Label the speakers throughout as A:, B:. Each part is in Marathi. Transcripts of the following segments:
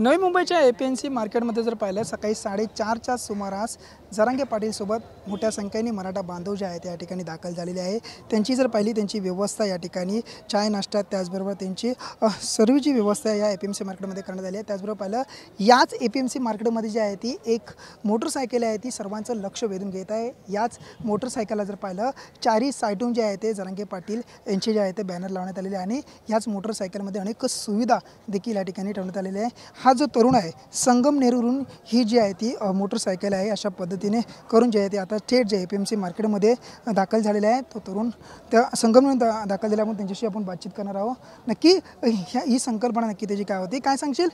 A: नवी मुंबईच्या एपीएमसी मार्केटमध्ये जर पाहिलं सकाळी 4:30च्या सुमारास जरांगे पाटील सोबत मोठ्या संख्येने मराठा बांधव जे आहेत या ठिकाणी दाखल झालेले आहे। त्यांची जर पाहिली त्यांची व्यवस्था या ठिकाणी चाय नाश्ता त्याचबरोबर त्यांची सर्वची व्यवस्था या एपीएमसी मार्केटमध्ये करण्यात आली आहे। त्याचबरोबर पाहिलं याच एपीएमसी मार्केटमध्ये जी आहे ती एक मोटरसायकल आहे ती सर्वांचं लक्ष वेधून घेत आहे। याच मोटरसायकलला जर पाहिलं चारी साईडून जे आहे ते जरांगे पाटील यांचे जे आहे ते बॅनर लावण्यात आलेले आणि याच मोटरसायकलमध्ये अनेक सुविधा देखील या ठिकाणी ठेवण्यात आलेले आहे। हा जो तरुण आहे संगमनेरवरून ही जी आहे ती मोटरसायकल आहे अशा पद्धतीने करून जे आहे ते आता थेट जे एपीएमसी मार्केटमध्ये दाखल झालेले आहे। तो तरुण त्या संगमनेर दाखल झाल्यामुळे त्यांच्याशी आपण बातचीत करणार आहोत। नक्की ही संकल्पना नक्की त्याची काय होती, काय सांगशील,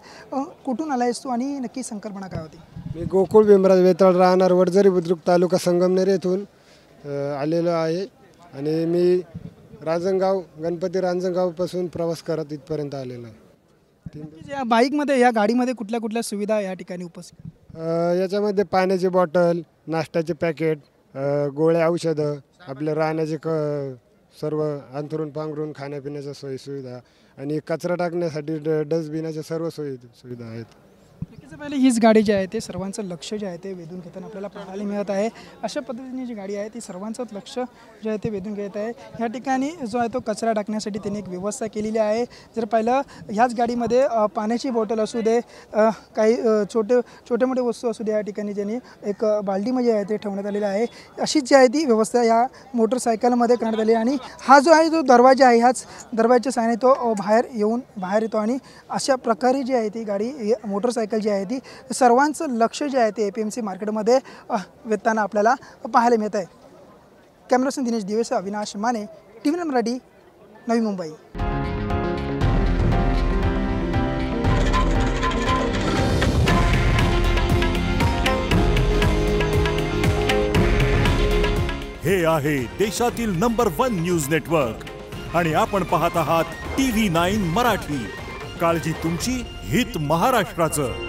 A: कुठून आलायस तू आणि नक्की संकल्पना काय होती?
B: मी गोकुळ भीमराज वेताळ राहणार वडजरी बुद्रुक तालुका संगमनेर येथून आलेलो आहे आणि मी रांजणगाव गणपती रांजणगावपासून प्रवास करत इथपर्यंत आलेलो आहे।
A: या बाईकमध्ये या गाडीमध्ये कुठल्या कुठल्या सुविधा या ठिकाणी उपस्थित?
B: याच्यामध्ये पाण्याची बॉटल, नाश्त्याचे पॅकेट, गोळ्या, औषधं, आपले राहण्याचे सर्व अंथरून पांघरून खाण्यापिण्याच्या सोयी सुविधा आणि कचरा टाकण्यासाठी डस्टबिनाच्या सर्व सुविधा आहेत।
A: नक्कीच पहिले हीच गाडी जी आहे ते सर्वांचं लक्ष जे आहे ते वेधून घेताना आपल्याला पाहायला मिळत आहे। अशा पद्धतीने जी गाडी आहे ती सर्वांचंच लक्ष जे आहे ते वेधून घेत आहे। या ठिकाणी जो आहे तो कचरा टाकण्यासाठी त्यांनी एक व्यवस्था केलेली आहे। जर पाहिलं ह्याच गाडीमध्ये पाण्याची बॉटल असू दे, काही छोटे मोठे वस्तू असू दे, या ठिकाणी त्यांनी एक बाल्डीमध्ये आहे ते ठेवण्यात आलेलं आहे। अशीच जी आहे ती व्यवस्था या मोटरसायकलमध्ये करण्यात आली आणि हा जो आहे तो दरवाजा आहे, ह्याच दरवाजाच्या साहाय्याने तो बाहेर येतो आणि अशा प्रकारे जी आहे ती गाडी मोटरसायकल जी आहे ती सर्वांचं लक्ष जे आहे ते एपीएमसी मार्केटमध्ये वेधताना आपल्याला पाहायला मिळत आहे। कॅमेरासन दिनेश दिवेस, अविनाश माने, टीव्ही मराठी, नवी मुंबई।
C: हे आहे देशातील नंबर 1 न्यूज नेटवर्क आणि आपण पाहत आहात TV9 मराठी। काळजी तुमची, हित महाराष्ट्राचं।